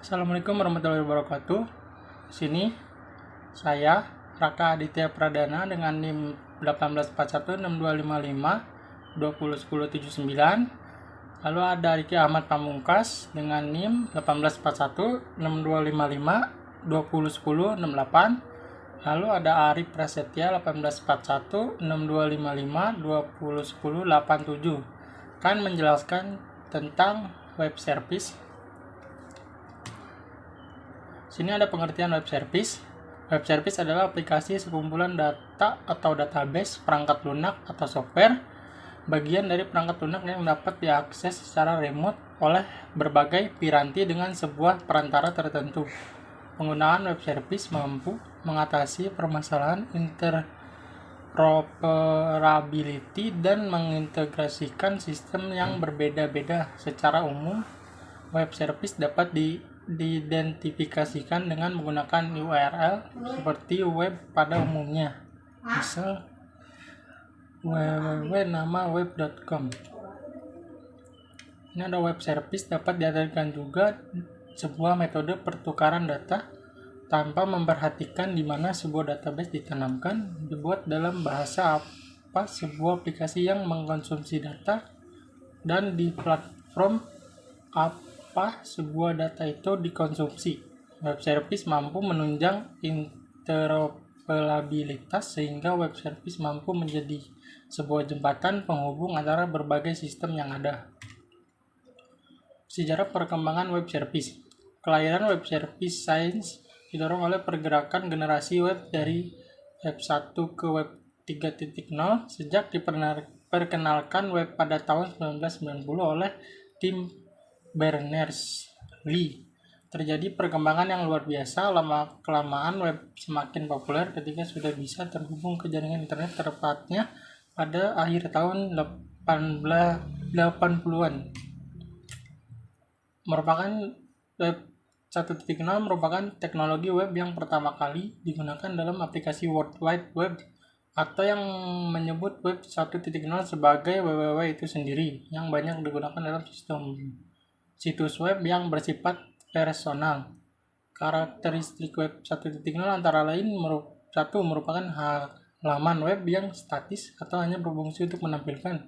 Assalamualaikum warahmatullahi wabarakatuh. Di sini saya Raka Aditya Pradana dengan NIM 18416255201079. Lalu ada Riki Ahmad Pamungkas dengan NIM 18416255201068. Lalu ada Arif Prasetya 18416255201087 kan menjelaskan tentang web service. Sini ada pengertian web service. Web service adalah aplikasi sekumpulan data atau database, perangkat lunak atau software, bagian dari perangkat lunak yang dapat diakses secara remote oleh berbagai piranti dengan sebuah perantara tertentu. Penggunaan web service mampu mengatasi permasalahan interoperability dan mengintegrasikan sistem yang berbeda-beda. Secara umum, web service dapat diidentifikasikan dengan menggunakan URL seperti web pada umumnya, misal www.nama-web.com. Ini ada web service dapat diartikan juga sebuah metode pertukaran data tanpa memperhatikan di mana sebuah database ditanamkan, dibuat dalam bahasa apa sebuah aplikasi yang mengkonsumsi data, dan di platform apa sebuah data itu dikonsumsi. Web service mampu menunjang interoperabilitas sehingga web service mampu menjadi sebuah jembatan penghubung antara berbagai sistem yang ada. Sejarah perkembangan web service. Kelahiran web service science didorong oleh pergerakan generasi web dari web 1 ke web 3.0 sejak diperkenalkan web pada tahun 1990 oleh Tim Berners-Lee. Terjadi perkembangan yang luar biasa. Lama-kelamaan web semakin populer ketika sudah bisa terhubung ke jaringan internet, tepatnya pada akhir tahun 80-an. Web 1.0 merupakan teknologi web yang pertama kali digunakan dalam aplikasi World Wide Web, atau yang menyebut web 1.0 sebagai www itu sendiri, yang banyak digunakan dalam sistem situs web yang bersifat personal. Karakteristik web 1.0 antara lain merupakan halaman web yang statis atau hanya berfungsi untuk menampilkan.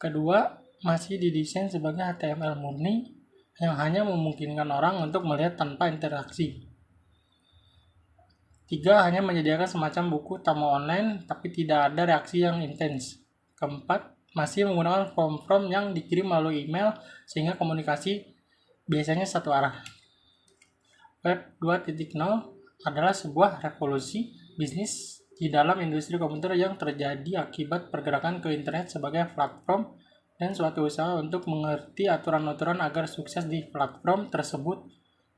Kedua, masih didesain sebagai HTML murni yang hanya memungkinkan orang untuk melihat tanpa interaksi. Tiga, hanya menyediakan semacam buku tamu online tapi tidak ada reaksi yang intens. Keempat, masih menggunakan form yang dikirim melalui email sehingga komunikasi biasanya satu arah. Web 2.0 adalah sebuah revolusi bisnis di dalam industri komputer yang terjadi akibat pergerakan ke internet sebagai platform dan suatu usaha untuk mengerti aturan-aturan agar sukses di platform tersebut.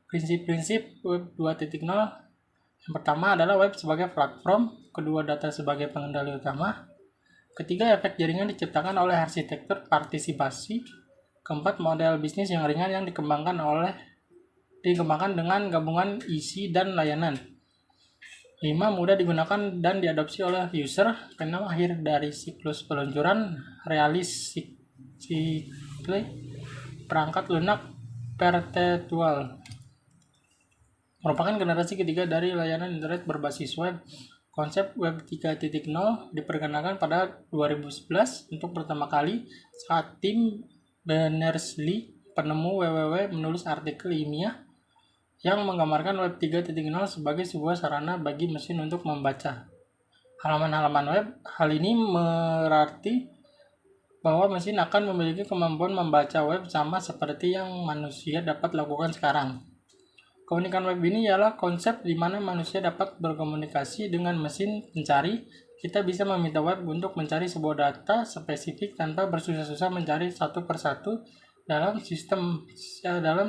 Prinsip-prinsip Web 2.0 yang pertama adalah web sebagai platform, kedua data sebagai pengendali utama, ketiga efek jaringan diciptakan oleh arsitektur partisipasi, keempat model bisnis yang ringan yang dikembangkan dengan gabungan isi dan layanan, 5 mudah digunakan dan diadopsi oleh user, keenam akhir dari siklus peluncuran realistik perangkat lunak perpetual, merupakan generasi ketiga dari layanan internet berbasis web. Konsep Web 3.0 diperkenalkan pada 2011 untuk pertama kali saat Tim Berners-Lee, penemu www, menulis artikel ilmiah yang menggambarkan Web 3.0 sebagai sebuah sarana bagi mesin untuk membaca halaman-halaman web. Hal ini berarti bahwa mesin akan memiliki kemampuan membaca web sama seperti yang manusia dapat lakukan sekarang. Keunikan web ini ialah konsep di mana manusia dapat berkomunikasi dengan mesin pencari. Kita bisa meminta web untuk mencari sebuah data spesifik tanpa bersusah-susah mencari satu persatu dalam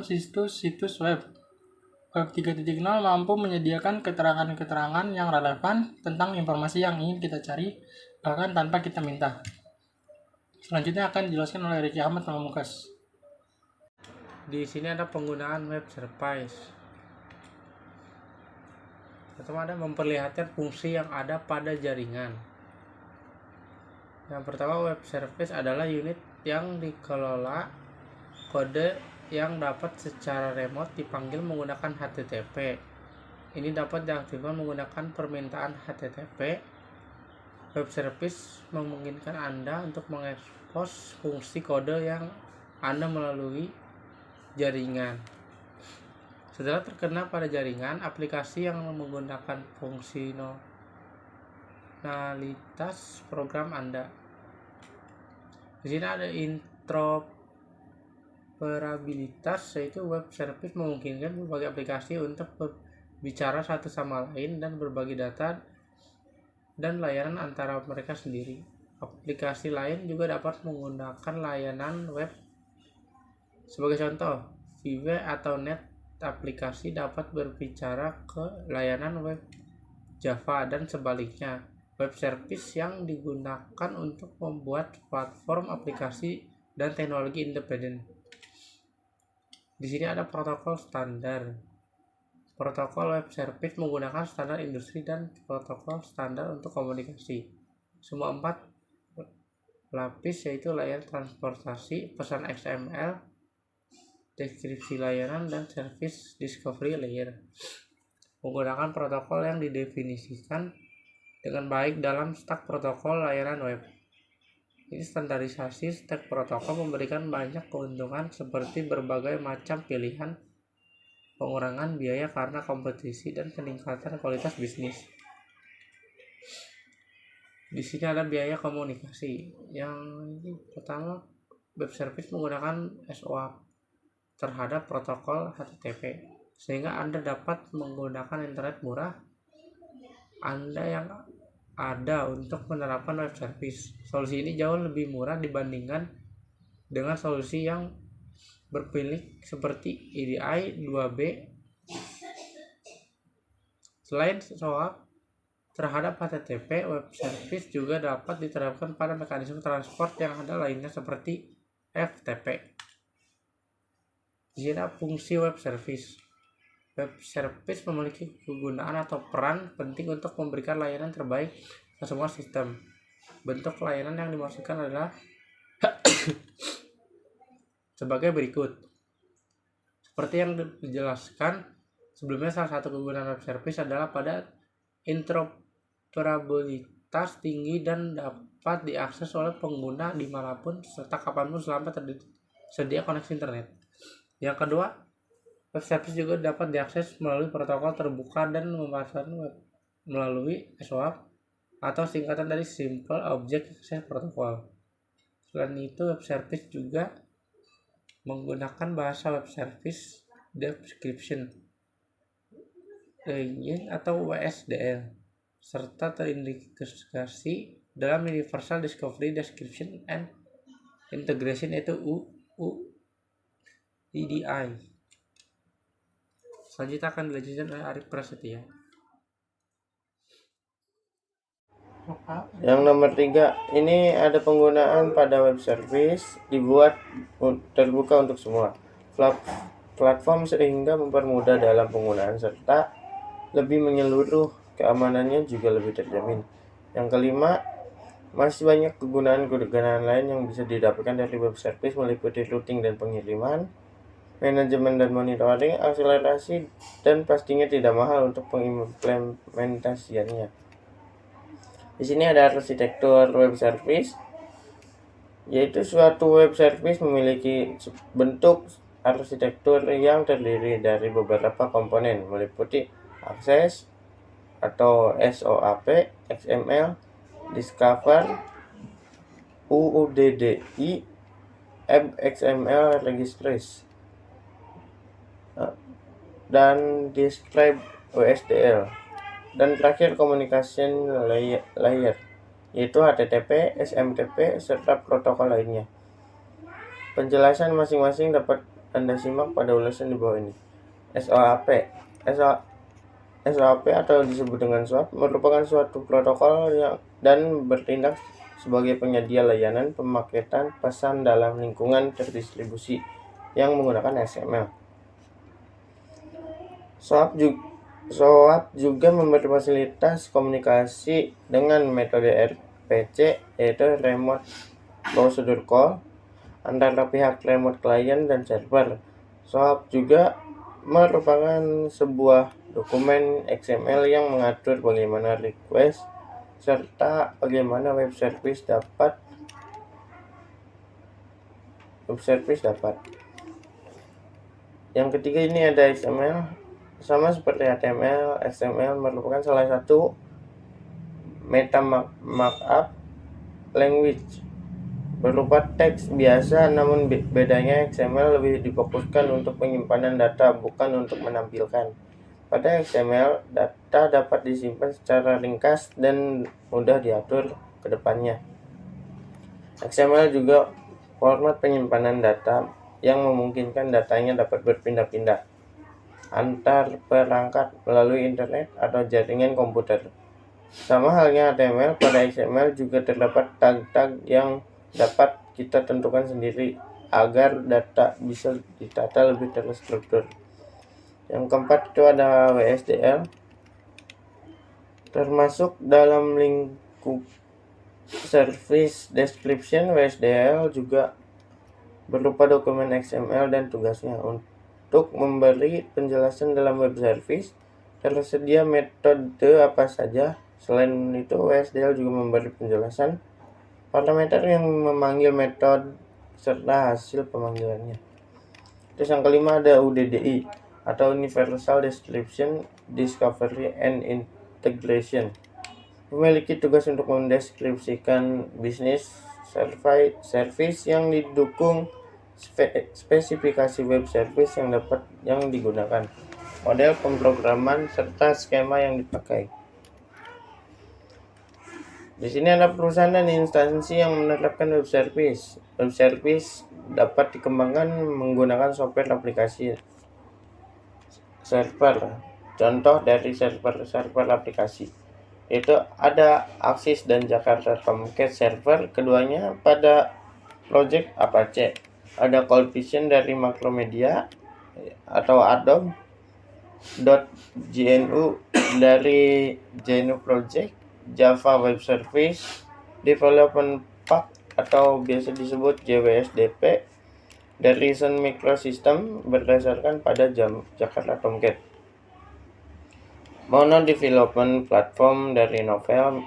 situs web. Web 3.0 mampu menyediakan keterangan-keterangan yang relevan tentang informasi yang ingin kita cari, bahkan tanpa kita minta. Selanjutnya akan dijelaskan oleh Riki Ahmad Pamungkas. Di sini ada penggunaan web service. Pertama ada memperlihatkan fungsi yang ada pada jaringan. Yang pertama, web service adalah unit yang dikelola kode yang dapat secara remote dipanggil menggunakan HTTP. Ini dapat diaktifkan menggunakan permintaan HTTP. Web service memungkinkan Anda untuk mengekspos fungsi kode yang Anda melalui jaringan. Setelah terkena pada jaringan, aplikasi yang menggunakan fungsionalitas program Anda. Di sini ada interoperabilitas, yaitu web service memungkinkan berbagai aplikasi untuk berbicara satu sama lain dan berbagi data dan layanan antara mereka sendiri. Aplikasi lain juga dapat menggunakan layanan web. Sebagai contoh, Vive atau Net aplikasi dapat berbicara ke layanan web Java dan sebaliknya. Web service yang digunakan untuk membuat platform aplikasi dan teknologi independen. Di sini ada protokol standar. Protokol web service menggunakan standar industri dan protokol standar untuk komunikasi. Semua 4 lapis, yaitu layer transportasi, pesan XML, deskripsi layanan, dan service discovery layer. Menggunakan protokol yang didefinisikan dengan baik dalam stack protokol layanan web. Ini standarisasi stack protokol memberikan banyak keuntungan seperti berbagai macam pilihan, pengurangan biaya karena kompetisi, dan peningkatan kualitas bisnis. Di sini ada biaya komunikasi. Yang pertama, web service menggunakan SOAP terhadap protokol HTTP, sehingga Anda dapat menggunakan internet murah Anda yang ada untuk menerapkan web service. Solusi ini jauh lebih murah dibandingkan dengan solusi yang berpilih seperti EDI 2B. Selain SOAP terhadap HTTP, web service juga dapat diterapkan pada mekanisme transport yang ada lainnya seperti FTP. Di sini fungsi web service. Web service memiliki kegunaan atau peran penting untuk memberikan layanan terbaik ke semua sistem. Bentuk layanan yang dimaksudkan adalah sebagai berikut. Seperti yang dijelaskan sebelumnya, salah satu kegunaan web service adalah pada interoperabilitas tinggi dan dapat diakses oleh pengguna dimanapun serta kapanpun selama tersedia koneksi internet. Yang kedua, web service juga dapat diakses melalui protokol terbuka dan memanfaatkan web melalui SOAP atau singkatan dari Simple Object Access Protocol. Selain itu, web service juga menggunakan bahasa web service description language atau WSDL serta terintegrasi dalam Universal Discovery Description and Integration, yaitu UIDI. Selanjutnya akan dilanjutkan oleh Arif Prasetya. Yang nomor 3, ini ada penggunaan pada web service dibuat terbuka untuk semua platform sehingga mempermudah dalam penggunaan serta lebih menyeluruh, keamanannya juga lebih terjamin. Yang kelima, masih banyak kegunaan lain yang bisa didapatkan dari web service meliputi routing dan pengiriman, manajemen dan monitoring, akselerasi, dan pastinya tidak mahal untuk pengimplementasiannya. Di sini ada arsitektur web service, yaitu suatu web service memiliki bentuk arsitektur yang terdiri dari beberapa komponen meliputi akses atau SOAP, XML, Discover, UUDDI, XML Registries, dan Describe WSDL. Dan terakhir communication layer, yaitu HTTP, SMTP, serta protokol lainnya. Penjelasan masing-masing dapat Anda simak pada ulasan di bawah ini. SOAP atau disebut dengan SOAP merupakan suatu protokol dan bertindak sebagai penyedia layanan pemaketan pesan dalam lingkungan terdistribusi yang menggunakan XML. SOAP juga memberi fasilitas komunikasi dengan metode RPC, yaitu Remote Procedure Call, antara pihak remote client dan server, SOAP juga merupakan sebuah dokumen XML yang mengatur bagaimana request serta bagaimana web service dapat. Yang ketiga ini ada XML. Sama seperti HTML, XML merupakan salah satu meta markup language berupa teks biasa, namun bedanya XML lebih difokuskan untuk penyimpanan data, bukan untuk menampilkan. Pada XML, data dapat disimpan secara ringkas dan mudah diatur ke depannya. XML juga format penyimpanan data yang memungkinkan datanya dapat berpindah-pindah antar perangkat melalui internet atau jaringan komputer. Sama halnya HTML, pada XML juga terdapat tag-tag yang dapat kita tentukan sendiri agar data bisa ditata lebih terstruktur. Yang keempat itu ada WSDL, termasuk dalam lingkup Service Description. WSDL juga berupa dokumen XML dan tugasnya untuk memberi penjelasan dalam web service. Tersedia metode apa saja. Selain itu, WSDL juga memberi penjelasan parameter yang memanggil metode serta hasil pemanggilannya. Terus yang kelima ada UDDI atau Universal Description, Discovery and Integration. Memiliki tugas untuk mendeskripsikan bisnis service yang didukung spesifikasi web service yang digunakan, model pemrograman serta skema yang dipakai. Di sini ada perusahaan dan instansi yang menerapkan web service. Web service dapat dikembangkan menggunakan software aplikasi server. Contoh dari server aplikasi itu ada Axis dan Jakarta Tomcat server, keduanya pada project Apache. Ada Cold Vision dari Macromedia atau Adobe.gnu dari GNU Project. Java Web Service Development Pack atau biasa disebut JWSDP dari Sun Microsystem berdasarkan pada Jakarta Tomcat. Mono Development Platform dari Novell,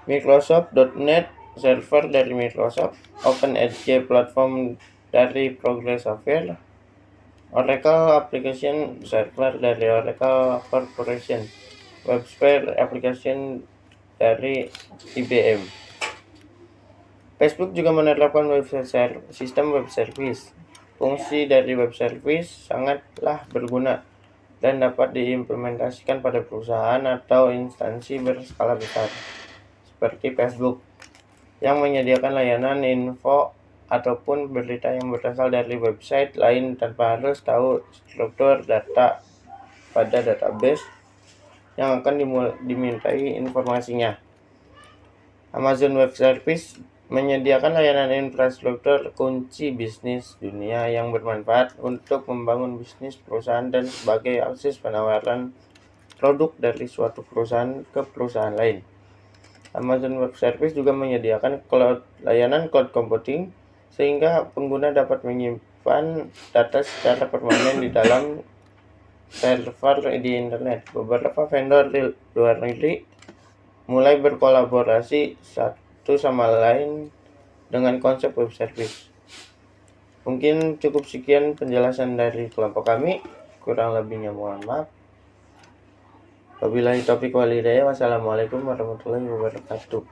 Microsoft.NET Server dari Microsoft, OpenEdge Platform dari Progress Software, Oracle Application Server dari Oracle Corporation, WebSphere Application dari IBM. Facebook juga menerapkan sistem web service. Fungsi dari web service sangatlah berguna dan dapat diimplementasikan pada perusahaan atau instansi berskala besar, seperti Facebook, yang menyediakan layanan info ataupun berita yang berasal dari website lain tanpa harus tahu struktur data pada database yang akan dimintai informasinya. Amazon Web Service menyediakan layanan infrastruktur kunci bisnis dunia yang bermanfaat untuk membangun bisnis perusahaan dan sebagai akses penawaran produk dari suatu perusahaan ke perusahaan lain. Amazon Web Service juga menyediakan layanan cloud computing sehingga pengguna dapat menyimpan data secara permanen di dalam server di internet. Beberapa vendor di luar negeri mulai berkolaborasi satu sama lain dengan konsep web service. Mungkin cukup sekian penjelasan dari kelompok kami, kurang lebihnya mohon maaf. Wabillahi taufiq wal hidayah. Wassalamualaikum warahmatullahi wabarakatuh.